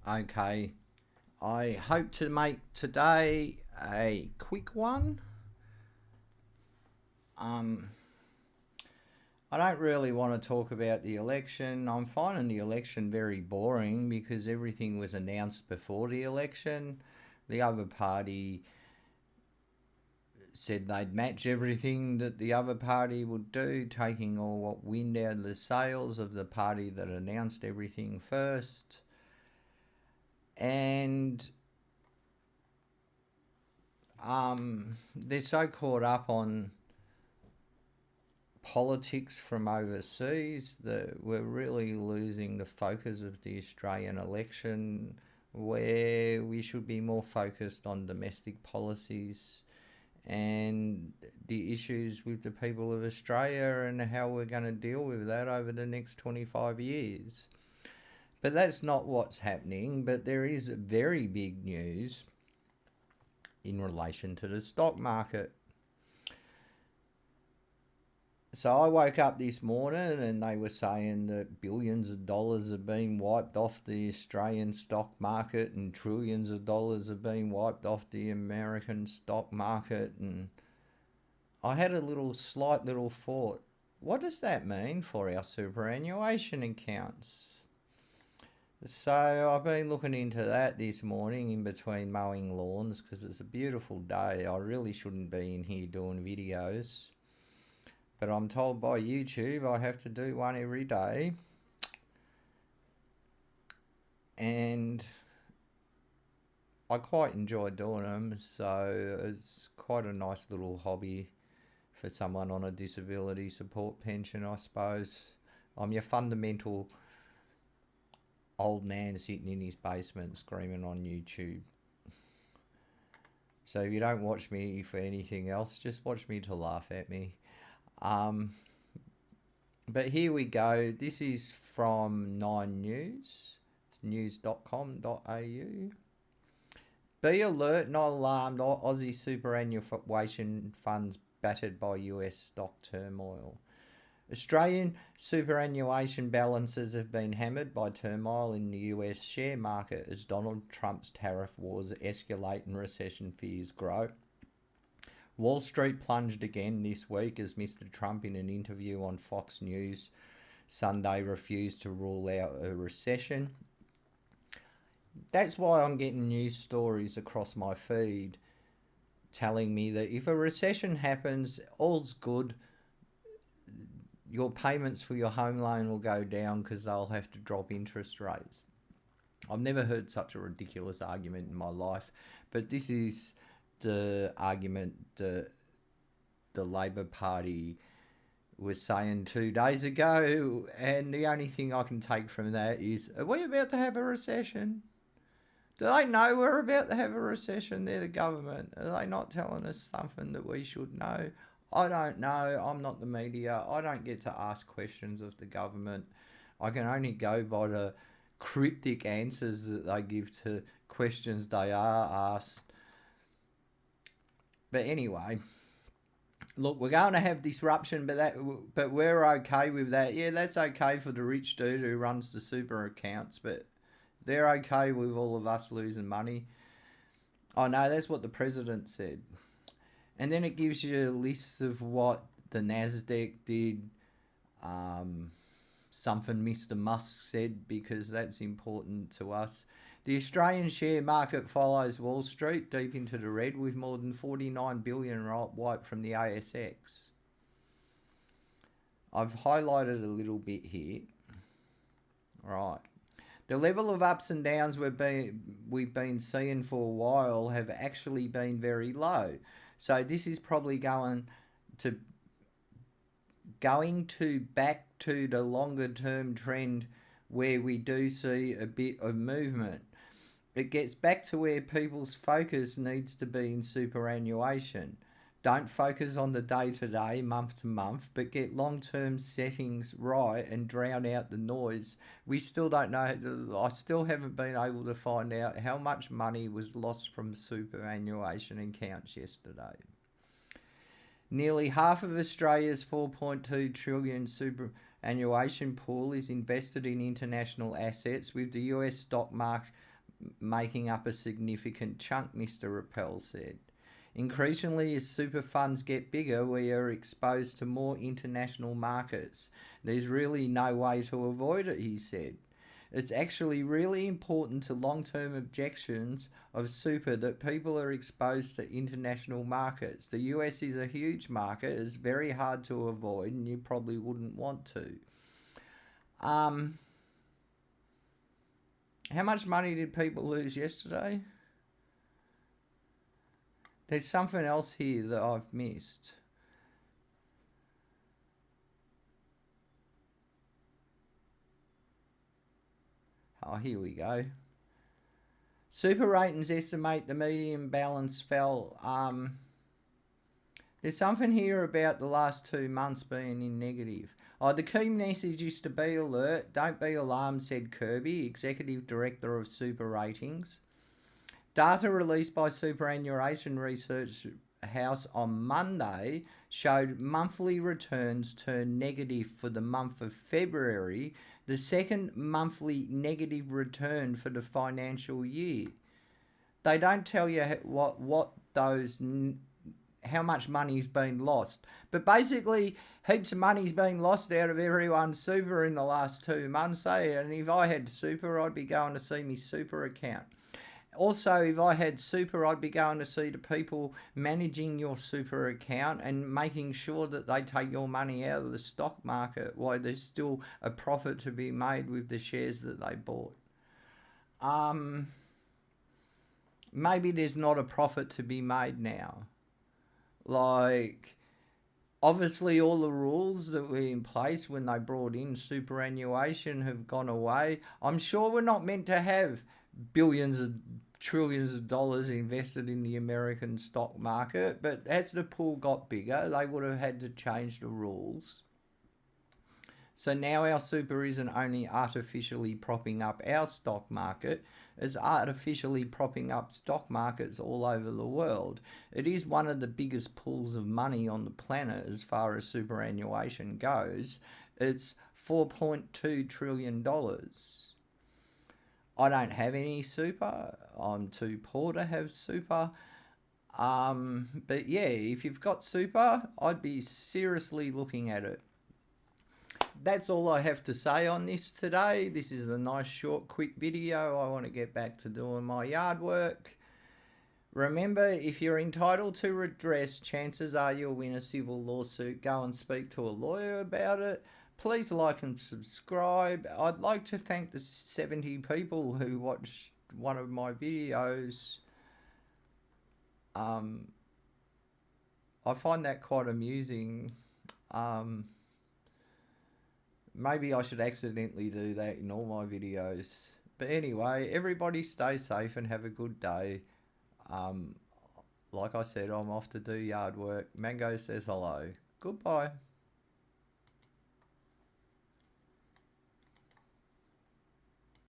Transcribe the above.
Okay, I hope to make today a quick one. Um, I don't really want to talk about the election. I'm finding the election very boring because everything was announced before the election. The other party said they'd match everything that the other party would do, taking all what wind out of the sails of the party that announced everything first. And they're so caught up on politics from overseas that we're really losing the focus of the Australian election, where we should be more focused on domestic policies and the issues with the people of Australia and how we're going to deal with that over the next 25 years. But that's not what's happening, but there is very big news in relation to the stock market. So I woke up this morning and they were saying that billions of dollars have been wiped off the Australian stock market and trillions of dollars have been wiped off the American stock market. And I had a slight little thought, what does that mean for our superannuation accounts? So I've been looking into that this morning in between mowing lawns because it's a beautiful day. I really shouldn't be in here doing videos. But I'm told by YouTube I have to do one every day. And I quite enjoy doing them, so it's quite a nice little hobby for someone on a disability support pension, I suppose. I'm your fundamental old man sitting in his basement screaming on YouTube. So if you don't watch me for anything else, just watch me to laugh at me. Um, but here we go. This is from Nine News. It's news.com.au. Be alert, not alarmed. Aussie superannuation funds battered by US stock turmoil. Australian superannuation balances have been hammered by turmoil in the US share market as Donald Trump's tariff wars escalate and recession fears grow. Wall Street plunged again this week as Mr. Trump, in an interview on Fox News Sunday, refused to rule out a recession. That's why I'm getting news stories across my feed telling me that if a recession happens, all's good. Your payments for your home loan will go down because they'll have to drop interest rates. I've never heard such a ridiculous argument in my life, but this is the argument that the Labor Party was saying 2 days ago, and the only thing I can take from that is, are we about to have a recession? Do they know we're about to have a recession? They're the government. Are they not telling us something that we should know? I don't know. I'm not the media. I don't get to ask questions of the government. I can only go by the cryptic answers that they give to questions they are asked. But anyway, look, we're going to have disruption, but we're okay with that. Yeah, that's okay for the rich dude who runs the super accounts, but they're okay with all of us losing money. Oh no, that's what the president said. And then it gives you lists of what the Nasdaq did, something Mr. Musk said, because that's important to us. The Australian share market follows Wall Street deep into the red with more than 49 billion wiped from the ASX. I've highlighted a little bit here. Right. The level of ups and downs we've been seeing for a while have actually been very low. So this is probably going to back to the longer term trend where we do see a bit of movement. It gets back to where people's focus needs to be in superannuation. Don't focus on the day to day, month to month, but get long term settings right and drown out the noise. We still don't know, I still haven't been able to find out how much money was lost from superannuation accounts yesterday. Nearly half of Australia's 4.2 trillion superannuation pool is invested in international assets, with the US stock making up a significant chunk, Mr. Rappel said. Increasingly, as super funds get bigger, we are exposed to more international markets. There's really no way to avoid it, he said. It's actually really important to long-term objections of super that people are exposed to international markets. The US is a huge market, it's very hard to avoid, and you probably wouldn't want to. How much money did people lose yesterday? There's something else here that I've missed. Oh, here we go. Super ratings estimate the median balance fell. There's something here about the last 2 months being in negative. Oh, the key message is to be alert. Don't be alarmed, said Kirby, Executive Director of Super Ratings. Data released by Superannuation Research House on Monday showed monthly returns turned negative for the month of February, the second monthly negative return for the financial year. They don't tell you how much money's been lost, but basically heaps of money's been lost out of everyone's super in the last 2 months, eh? And if I had super, I'd be going to see me super account. Also, if I had super, I'd be going to see the people managing your super account and making sure that they take your money out of the stock market while there's still a profit to be made with the shares that they bought. Maybe there's not a profit to be made now. Like, obviously all the rules that were in place when they brought in superannuation have gone away. I'm sure we're not meant to have billions of trillions of dollars invested in the American stock market, but as the pool got bigger, they would have had to change the rules. So now our super isn't only artificially propping up our stock market, it's artificially propping up stock markets all over the world. It is one of the biggest pools of money on the planet as far as superannuation goes. It's $4.2 trillion. I don't have any super. I'm too poor to have super. But yeah, if you've got super, I'd be seriously looking at it. That's all I have to say on this today. This is a nice short quick video. I want to get back to doing my yard work. Remember, if you're entitled to redress, chances are you'll win a civil lawsuit. Go and speak to a lawyer about it. Please like and subscribe. I'd like to thank the 70 people who watched one of my videos. I find that quite amusing. Maybe I should accidentally do that in all my videos. But anyway, everybody stay safe and have a good day. Like I said, I'm off to do yard work. Mango says hello. Goodbye.